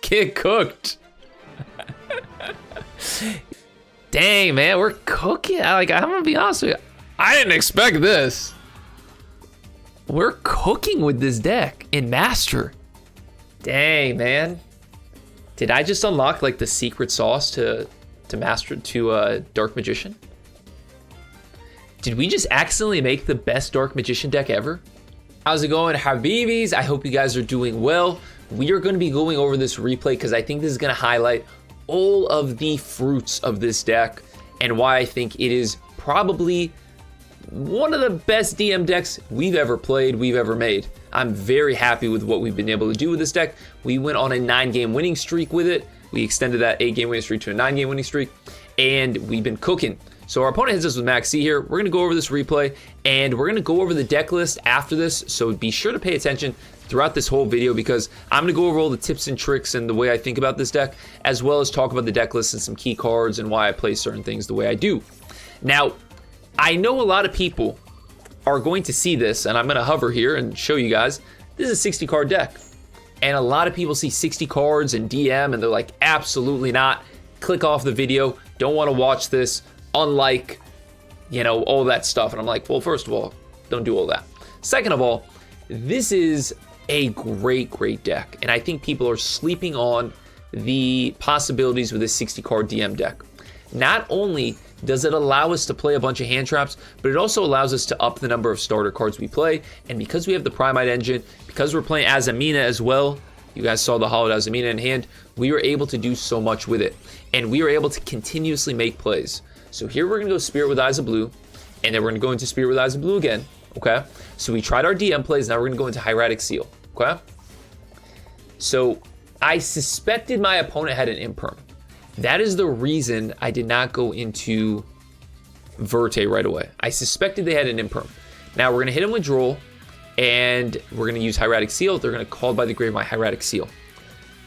get cooked. Dang, man, we're cooking. I'm gonna be honest with you. I didn't expect this. We're cooking with this deck in Master. Dang, man. Did I just unlock like the secret sauce to Master to Dark Magician? Did we just accidentally make the best Dark Magician deck ever? How's it going, Habibis? I hope you guys are doing well. We are going to be going over this replay because I think this is going to highlight all of the fruits of this deck and why I think it is probably one of the best DM decks we've ever played, we've ever made. I'm very happy with what we've been able to do with this deck. We went on a 9-game winning streak with it. We extended that 8-game winning streak to a 9-game winning streak, and we've been cooking. So our opponent hits us with Max C here. We're gonna go over this replay, and we're gonna go over the deck list after this, so be sure to pay attention throughout this whole video because I'm gonna go over all the tips and tricks and the way I think about this deck, as well as talk about the deck list and some key cards and why I play certain things the way I do. Now, I know a lot of people are going to see this, and I'm going to hover here and show you guys. This is a 60 card deck. And a lot of people see 60 cards and DM, and they're like, absolutely not. Click off the video. Don't want to watch this. Unlike, you know, all that stuff. And I'm like, well, first of all, don't do all that. Second of all, this is a great, great deck. And I think people are sleeping on the possibilities with this 60 card DM deck. Not only does it allow us to play a bunch of hand traps, but it also allows us to up the number of starter cards we play. And because we have the Primite engine, because we're playing Azamina as well, you guys saw the Hollowed Azamina in hand, we were able to do so much with it. And we were able to continuously make plays. So here we're going to go Spirit with Eyes of Blue, and then we're going to go into Spirit with Eyes of Blue again, okay? So we tried our DM plays, now we're going to go into Hieratic Seal, okay? So I suspected my opponent had an Imperm. That is the reason I did not go into Verte right away. I suspected they had an Imperm. Now we're going to hit him with Droll, and we're going to use Hieratic Seal. They're going to call by the grave my Hieratic Seal.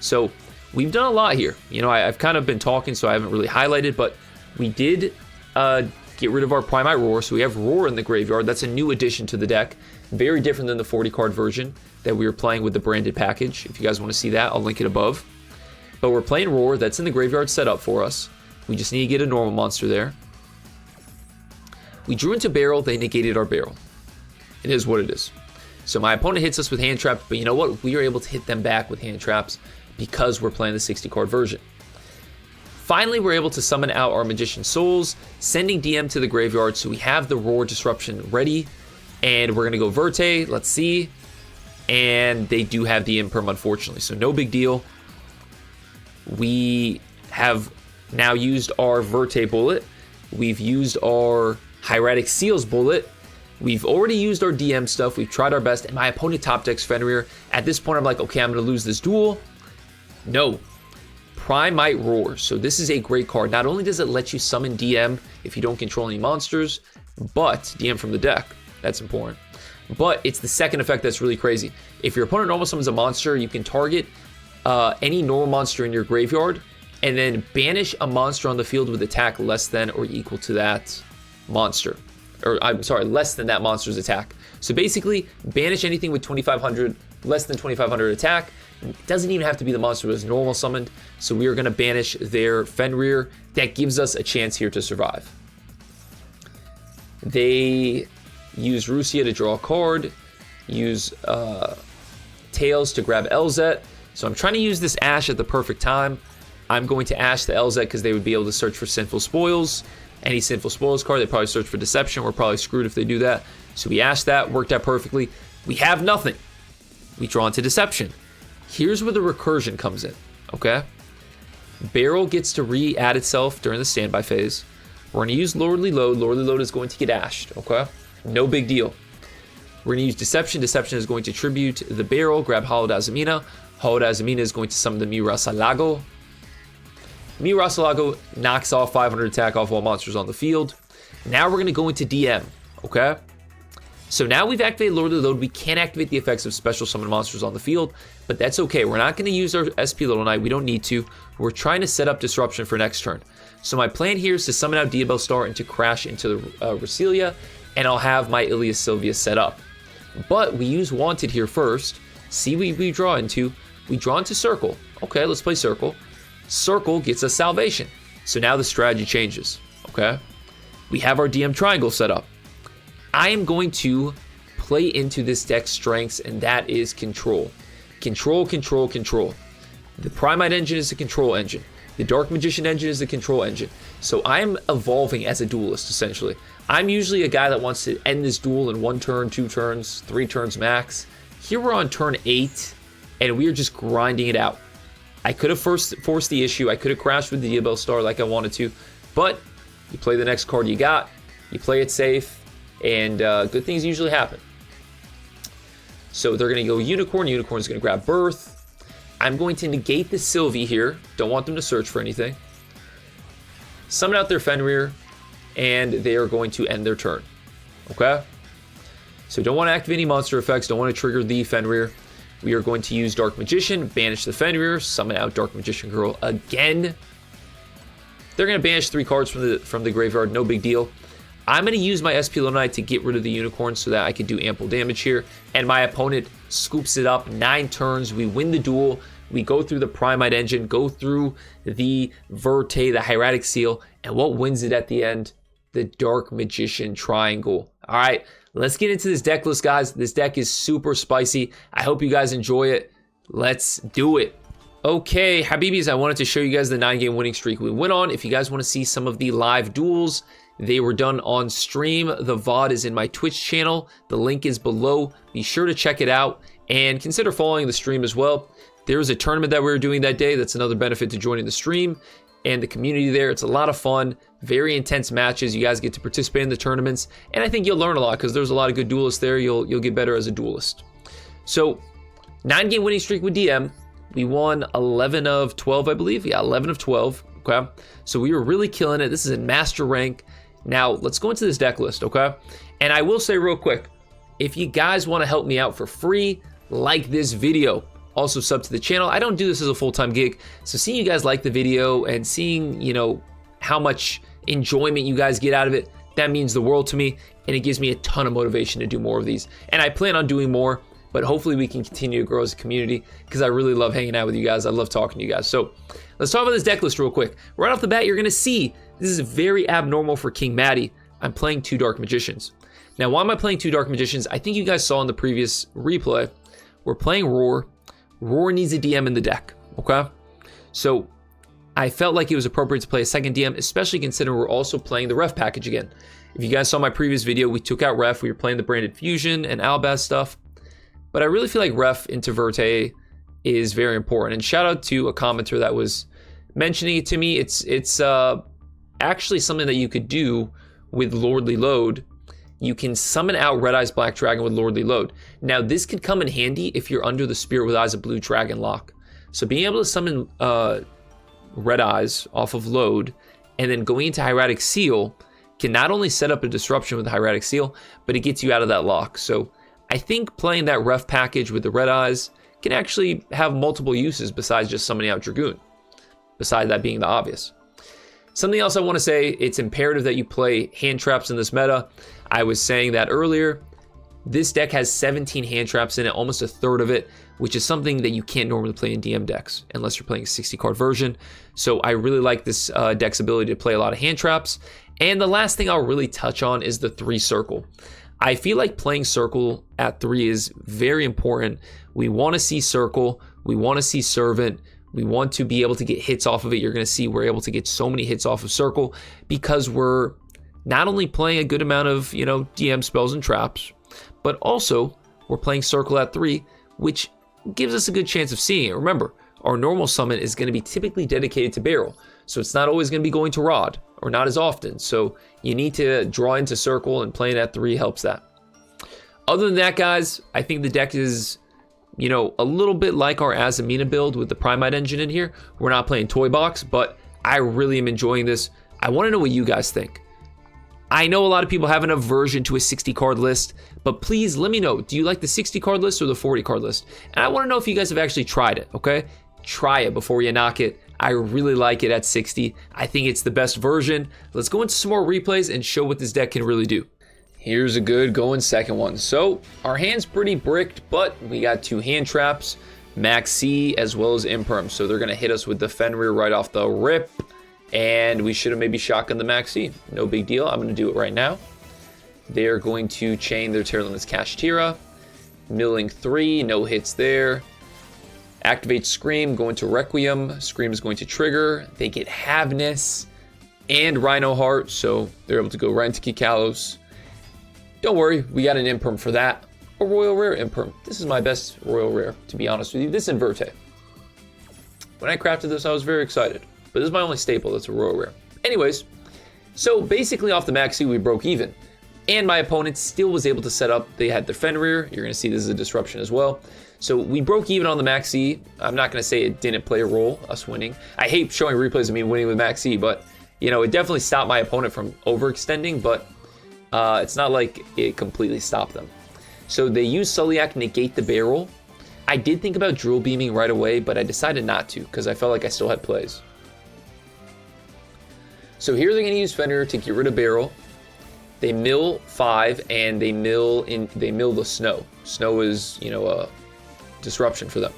So we've done a lot here. You know, I've kind of been talking, so I haven't really highlighted, but we did get rid of our Primite Roar. So we have Roar in the graveyard. That's a new addition to the deck. Very different than the 40 card version that we were playing with the branded package. If you guys want to see that, I'll link it above. But we're playing Roar, that's in the graveyard set up for us. We just need to get a normal monster there. We drew into Barrel, they negated our Barrel. It is what it is. So my opponent hits us with hand traps, but you know what? We are able to hit them back with hand traps because we're playing the 60 card version. Finally, we're able to summon out our Magician Souls, sending DM to the graveyard, so we have the Roar Disruption ready. And we're gonna go Verte, let's see. And they do have the Imperm, unfortunately, so no big deal. We have now used our Verte bullet. We've used our Hieratic Seals bullet. We've already used our DM stuff. We've tried our best. And my opponent top decks Fenrir. At this point, I'm like, okay, I'm going to lose this duel. No. Primite Roar. So this is a great card. Not only does it let you summon DM if you don't control any monsters, but DM from the deck. That's important. But it's the second effect that's really crazy. If your opponent normal summons a monster, you can target any normal monster in your graveyard and then banish a monster on the field with attack less than or equal to that monster. Or I'm sorry, less than that monster's attack. So basically, banish anything with 2,500, less than 2,500 attack. It doesn't even have to be the monster that was normal summoned. So we are going to banish their Fenrir. That gives us a chance here to survive. They use Rusia to draw a card. Use Tails to grab Elzet. So I'm trying to use this Ash at the perfect time. I'm going to Ash the Elzet because they would be able to search for Sinful Spoils. Any Sinful Spoils card, they probably search for Deception. We're probably screwed if they do that. So we Ash that, worked out perfectly. We have nothing. We draw into Deception. Here's where the recursion comes in, okay? Barrel gets to re-add itself during the standby phase. We're going to use Lordly Load. Lordly Load is going to get ashed, okay? No big deal. We're going to use Deception. Deception is going to tribute the Barrel, grab Hollowed Azamina. Hollowed Azamina is going to summon the Mirasalago. Mirasalago knocks off 500 attack off all monsters on the field. Now we're going to go into DM, okay? So now we've activated Lordly Load. We can't activate the effects of special summon monsters on the field, but that's okay. We're not going to use our SP Little Knight. We don't need to. We're trying to set up Disruption for next turn. So my plan here is to summon out Diabel Star and to crash into the Rasilia, and I'll have my Ilias Sylvia set up. But we use Wanted here first. See what we draw into. We draw into Circle. Okay, let's play Circle. Circle gets us Salvation. So now the strategy changes, okay? We have our DM triangle set up. I am going to play into this deck's strengths, and that is control. Control, control, control. The Primite engine is the control engine. The Dark Magician engine is the control engine. So I'm evolving as a duelist, essentially. I'm usually a guy that wants to end this duel in 1 turn, 2 turns, 3 turns max. Here we're on turn 8, and we are just grinding it out. I could have forced the issue. I could have crashed with the Diabell Star like I wanted to, but you play the next card you got, you play it safe, and good things usually happen. So they're going to go Unicorn. Unicorn's going to grab Birth. I'm going to negate the Sylvie here. Don't want them to search for anything. Summon out their Fenrir, and they are going to end their turn. Okay? So don't want to activate any monster effects. Don't want to trigger the Fenrir. We are going to use Dark Magician, banish the Fenrir, summon out Dark Magician Girl again. They're going to banish 3 cards from the graveyard, no big deal. I'm going to use my SP Knight to get rid of the Unicorn so that I can do ample damage here. And my opponent scoops it up, 9 turns. We win the duel. We go through the Primite engine, go through the Verte, the Hieratic Seal, and what wins it at the end? The Dark Magician Triangle. All right, let's get into this deck list, guys. This deck is super spicy. I hope you guys enjoy it. Let's do it. Okay, Habibis, I wanted to show you guys the 9-game winning streak we went on. If you guys want to see some of the live duels, they were done on stream. The VOD is in my Twitch channel. The link is below. Be sure to check it out and consider following the stream as well. There was a tournament that we were doing that day. That's another benefit to joining the stream and the community there. It's a lot of fun, very intense matches. You guys get to participate in the tournaments, and I think you'll learn a lot because there's a lot of good duelists there. You'll get better as a duelist. So 9-game winning streak with DM. We won 11 of 12, I believe. Yeah, 11 of 12. Okay, so we were really killing it. This is in master rank. Now let's go into this deck list. Okay, and I will say real quick, if you guys want to help me out for free, like this video. Also sub to the channel. I don't do this as a full-time gig, so seeing you guys like the video and seeing, you know, how much enjoyment you guys get out of it, that means the world to me, and it gives me a ton of motivation to do more of these. And I plan on doing more, but hopefully we can continue to grow as a community because I really love hanging out with you guys. I love talking to you guys. So let's talk about this deck list real quick. Right off the bat, you're going to see this is very abnormal for King Maddie. I'm playing 2 Dark Magicians. Now, why am I playing 2 Dark Magicians? I think you guys saw in the previous replay, we're playing Roar. Roar needs a DM in the deck, okay? So I felt like it was appropriate to play a second DM, especially considering we're also playing the Ref package again. If you guys saw my previous video, we took out Ref. We were playing the Branded Fusion and Albaz stuff. But I really feel like Ref into Verte is very important. And shout out to a commenter that was mentioning it to me. It's actually something that you could do with Lordly Load. You can summon out Red Eyes Black Dragon with Lordly Load. Now, this could come in handy if you're under the Spirit with Eyes of Blue Dragon lock. So being able to summon Red Eyes off of Load and then going into Hieratic Seal can not only set up a disruption with the Hieratic Seal, but it gets you out of that lock. So I think playing that Ref package with the Red Eyes can actually have multiple uses besides just summoning out Dragoon, besides that being the obvious. Something else I want to say, it's imperative that you play hand traps in this meta. I was saying that earlier. This deck has 17 hand traps in it, almost a third of it, which is something that you can't normally play in DM decks unless you're playing a 60-card version. So I really like this deck's ability to play a lot of hand traps. And the last thing I'll really touch on is the 3 circle. I feel like playing circle at 3 is very important. We want to see circle. We want to see servant. We want to be able to get hits off of it. You're going to see we're able to get so many hits off of circle because we're not only playing a good amount of, you know, DM spells and traps, but also we're playing circle at 3, which gives us a good chance of seeing it. Remember, our normal summon is going to be typically dedicated to barrel, so it's not always going to be going to rod, or not as often. So you need to draw into circle, and playing at 3 helps that. Other than that, guys, I think the deck is, you know, a little bit like our Azamina build with the Primite engine in here. We're not playing Toy Box, but I really am enjoying this. I want to know what you guys think. I know a lot of people have an aversion to a 60-card list, but please let me know, do you like the 60-card list or the 40-card list? And I want to know if you guys have actually tried it, okay? Try it before you knock it. I really like it at 60. I think it's the best version. Let's go into some more replays and show what this deck can really do. Here's a good going second one. So our hand's pretty bricked, but we got 2 hand traps. Maxi as well as Imperm. So they're going to hit us with the Fenrir right off the rip. And we should have maybe shotgunned the Maxi. No big deal. I'm going to do it right now. They're going to chain their Terralimits Kashtira. Milling 3, no hits there. Activate Scream, going to Requiem. Scream is going to trigger. They get Havness and Rhino Heart, so they're able to go right into Kikalos. Don't worry, we got an Imperm for that. A Royal Rare Imperm. This is my best Royal Rare, to be honest with you. This and Verte. When I crafted this, I was very excited. But this is my only staple that's a Royal Rare. Anyways, so basically off the Maxi, we broke even. And my opponent still was able to set up. They had their Fenrir. You're going to see this is a disruption as well. So we broke even on the Maxi. I'm not going to say it didn't play a role, us winning. I hate showing replays of me winning with Maxi, but, you know, it definitely stopped my opponent from overextending, but it's not like it completely stopped them. So they used Sulliak, negate the barrel. I did think about drill beaming right away, but I decided not to because I felt like I still had plays. So here they're going to use Fenrir to get rid of barrel. They mill 5 and they mill the snow. Snow is, you know, a disruption for them.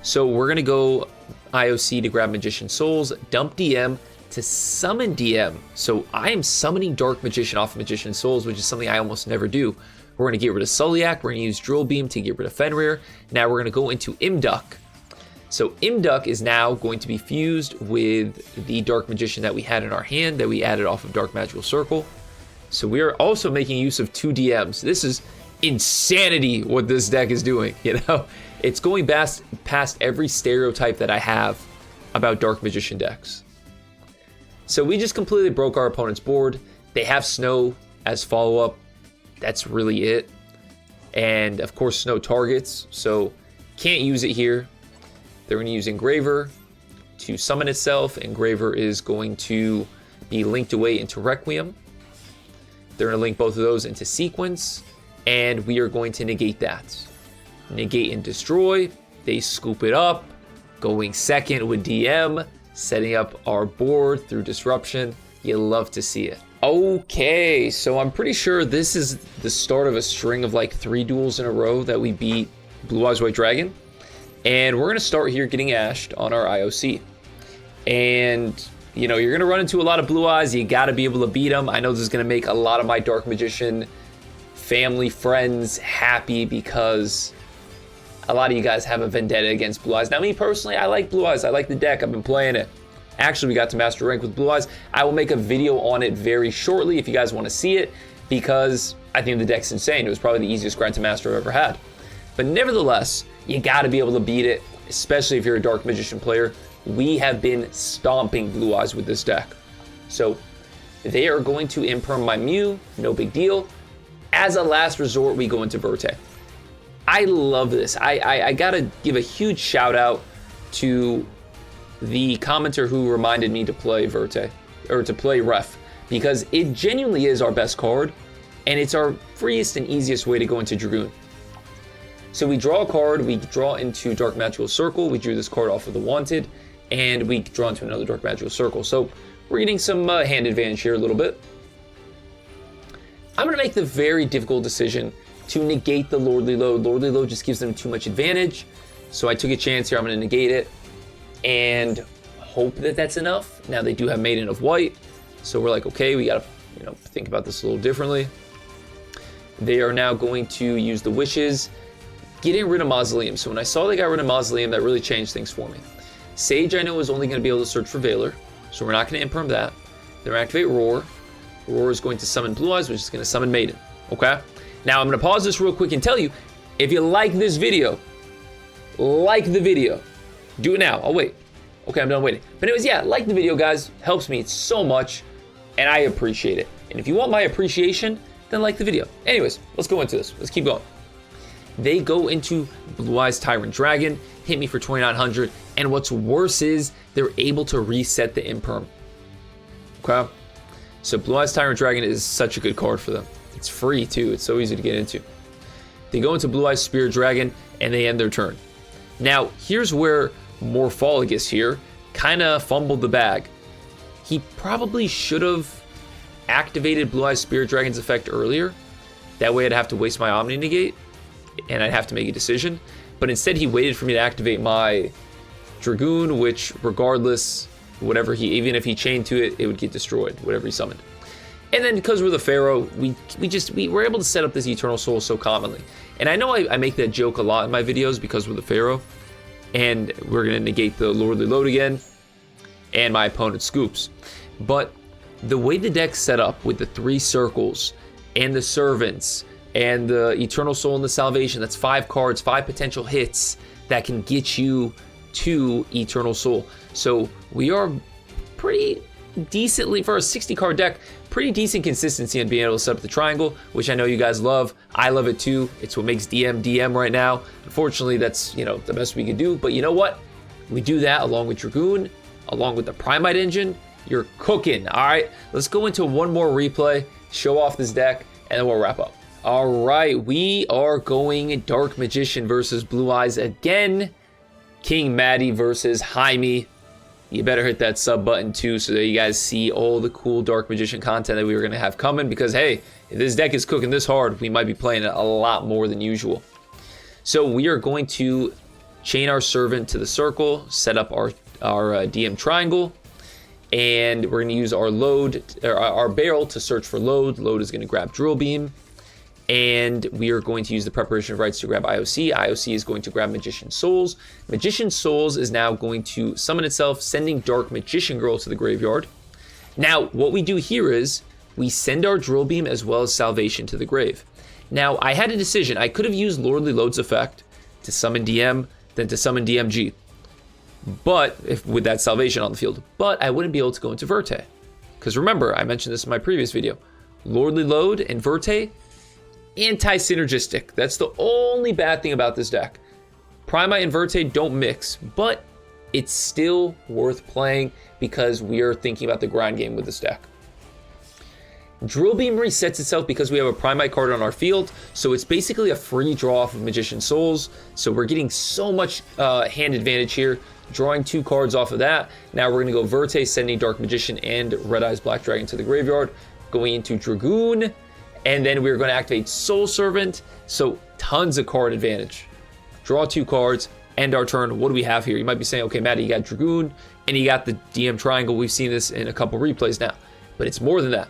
So we're going to go IOC to grab Magician Souls, dump DM to summon DM. So I am summoning Dark Magician off of Magician Souls, which is something I almost never do. We're going to get rid of Sulliak. We're going to use Drill Beam to get rid of Fenrir. Now we're going to go into Imduck. So Imduck is now going to be fused with the Dark Magician that we had in our hand that we added off of Dark Magical Circle. So we are also making use of 2 DMs. This is insanity what this deck is doing, you know? It's going past every stereotype that I have about Dark Magician decks. So we just completely broke our opponent's board. They have Snow as follow-up. That's really it. And of course Snow targets, so can't use it here. They're going to use Engraver to summon itself. Engraver is going to be linked away into Requiem. They're going to link both of those into Sequence, and we are going to negate that. Negate and destroy. They scoop it up, going second with DM, setting up our board through disruption. You love to see it. Okay, so I'm pretty sure this is the start of a string of like 3 duels in a row that we beat Blue Eyes White Dragon. And we're going to start here getting ashed on our IOC. And, you know, you're going to run into a lot of Blue Eyes. You got to be able to beat them. I know this is going to make a lot of my Dark Magician family, friends happy because a lot of you guys have a vendetta against Blue Eyes. Now, me personally, I like Blue Eyes. I like the deck. I've been playing it. Actually, we got to Master Rank with Blue Eyes. I will make a video on it very shortly if you guys want to see it because I think the deck's insane. It was probably the easiest grind to master I've ever had. But nevertheless, you got to be able to beat it, especially if you're a Dark Magician player. We have been stomping Blue Eyes with this deck. So they are going to Imperm my Mew, no big deal. As a last resort, we go into Verte. I love this. I got to give a huge shout out to the commenter who reminded me to play Verte, or to play Ref, because it genuinely is our best card, and it's our freest and easiest way to go into Dragoon. So we draw a card, we draw into Dark Magical Circle, we drew this card off of the Wanted, and we draw into another Dark Magical Circle. So we're getting some hand advantage here a little bit. I'm going to make the very difficult decision to negate the Lordly Load. Lordly Load just gives them too much advantage, so I took a chance here. I'm going to negate it and hope that that's enough. Now they do have Maiden of White, so we're like, okay, we got to, you know, think about this a little differently. They are now going to use the Wishes, getting rid of Mausoleum. So when I saw they got rid of Mausoleum, that really changed things for me. Sage, I know, is only going to be able to search for Valor, so we're not going to Imperm that. They're going to activate Roar. Roar is going to summon Blue Eyes, which is going to summon Maiden. Okay? Now I'm going to pause this real quick and tell you, if you like this video, like the video. Do it now. I'll wait. Okay, I'm done waiting. But anyways, yeah, like the video, guys. Helps me so much, and I appreciate it. And if you want my appreciation, then like the video. Anyways, let's go into this. Let's keep going. They go into Blue Eyes Tyrant Dragon, hit me for 2,900, and what's worse is they're able to reset the Imperm. Okay? So Blue Eyes Tyrant Dragon is such a good card for them. It's free, too. It's so easy to get into. They go into Blue Eyes Spirit Dragon, and they end their turn. Now, here's where Morphologus here kind of fumbled the bag. He probably should have activated Blue Eyes Spirit Dragon's effect earlier. That way I'd have to waste my Omni Negate, and I'd have to make a decision. but instead he waited for me to activate my Dragoon, which regardless, whatever even if he chained to it, it would get destroyed, whatever he summoned. And then because we're the Pharaoh, we were able to set up this Eternal Soul so commonly. And I know I make that joke a lot in my videos because we're the Pharaoh, and we're going to negate the Lordly Load again, and my opponent scoops. But the way the deck's set up with the 3 circles, and the Servants, and the Eternal Soul and the Salvation, that's 5 cards, 5 potential hits that can get you to Eternal Soul. So we are pretty decently, for a 60 card deck, pretty decent consistency in being able to set up the triangle, which I know you guys love. I love it too. It's what makes DM right now. Unfortunately, that's, you know, the best we can do. But you know what? We do that along with Dragoon, along with the Primite engine. You're cooking. All right, let's go into one more replay, show off this deck, and then we'll wrap up. All right, we are going Dark Magician versus Blue Eyes again. King Maddie versus Jaime. You better hit that sub button too so that you guys see all the cool Dark Magician content that we were going to have coming, because hey, if this deck is cooking this hard, we might be playing it a lot more than usual. So we are going to chain our Servant to the circle, set up our DM triangle, and we're going to use our load, or our barrel, to search for load. Load is going to grab Drill Beam, and we are going to use the Preparation of Rites to grab IOC. IOC is going to grab Magician Souls. Magician Souls is now going to summon itself, sending Dark Magician Girl to the graveyard. Now, what we do here is we send our Drill Beam as well as Salvation to the grave. Now, I had a decision. I could have used Lordly Load's effect to summon DM, then to summon DMG, but with that Salvation on the field. But I wouldn't be able to go into Verte, because remember, I mentioned this in my previous video. Lordly Load and Verte, anti-synergistic. That's the only bad thing about this deck. Primite and Verte don't mix, but it's still worth playing because we are thinking about the grind game with this deck. Drill Beam resets itself because we have a Primite card on our field, so it's basically a free draw off of Magician Souls. So we're getting so much hand advantage here, drawing 2 cards off of that. Now we're going to go Verte, sending Dark Magician and Red Eyes Black Dragon to the graveyard, going into Dragoon, and then we're going to activate Soul Servant, so tons of card advantage. Draw 2 cards, end our turn. What do we have here? You might be saying, okay, Maddie, you got Dragoon, and you got the DM Triangle. We've seen this in a couple replays now, but it's more than that.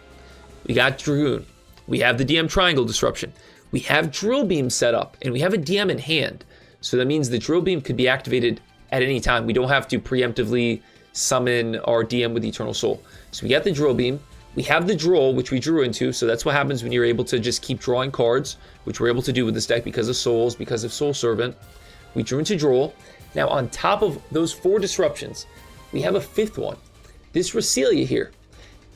We got Dragoon. We have the DM Triangle disruption. We have Drill Beam set up, and we have a DM in hand. So that means the Drill Beam could be activated at any time. We don't have to preemptively summon our DM with Eternal Soul. So we got the Drill Beam. We have the Droll, which we drew into, so that's what happens when you're able to just keep drawing cards, which we're able to do with this deck because of Souls, because of Soul Servant. We drew into Droll. Now, on top of those 4 disruptions, we have a 5th one. This Roselia here.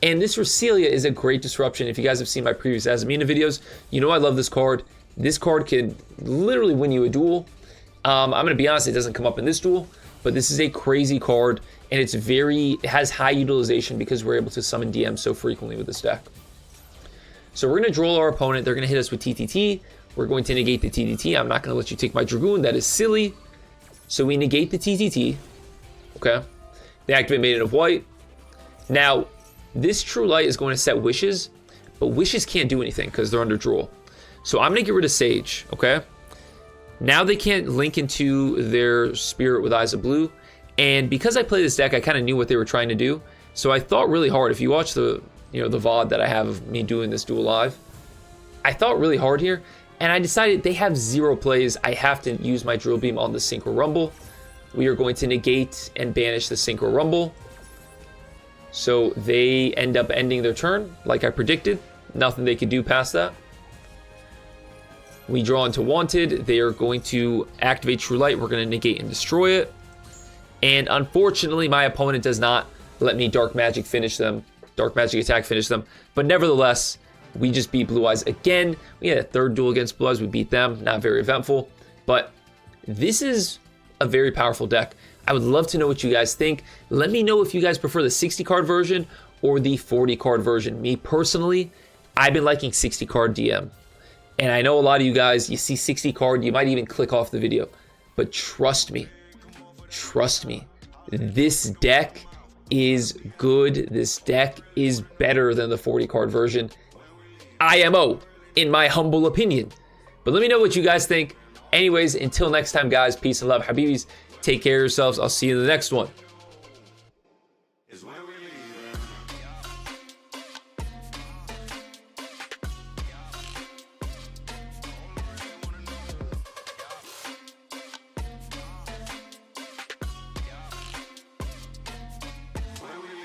And this Roselia is a great disruption. If you guys have seen my previous Azamina videos, you know I love this card. This card can literally win you a duel. I'm going to be honest, it doesn't come up in this duel, but this is a crazy card, and it has high utilization because we're able to summon DM so frequently with this deck. So we're going to Droll our opponent. They're going to hit us with TTT. We're going to negate the TTT. I'm not going to let you take my Dragoon. That is silly. So we negate the TTT. Okay. They activate Maiden of White. Now, this True Light is going to set Wishes, but Wishes can't do anything because they're under Droll. So I'm going to get rid of Sage, okay? Now they can't link into their Spirit with Eyes of Blue, and because I play this deck, I kind of knew what they were trying to do. So I thought really hard. If you watch the VOD that I have of me doing this duel live, I thought really hard here, and I decided they have 0 plays. I have to use my Drill Beam on the Synchro Rumble. We are going to negate and banish the Synchro Rumble. So they end up ending their turn, like I predicted. Nothing they could do past that. We draw into Wanted. They are going to activate True Light. We're going to negate and destroy it. And unfortunately, my opponent does not let me Dark Magic finish them. Dark Magic attack finish them. But nevertheless, we just beat Blue Eyes again. We had a 3rd duel against Blue Eyes. We beat them. Not very eventful. But this is a very powerful deck. I would love to know what you guys think. Let me know if you guys prefer the 60 card version or the 40 card version. Me personally, I've been liking 60 card DM. And I know a lot of you guys, you see 60 card, you might even click off the video. But trust me, this deck is good. This deck is better than the 40 card version. IMO, in my humble opinion. But let me know what you guys think. Anyways, until next time, guys, peace and love. Habibis, take care of yourselves. I'll see you in the next one.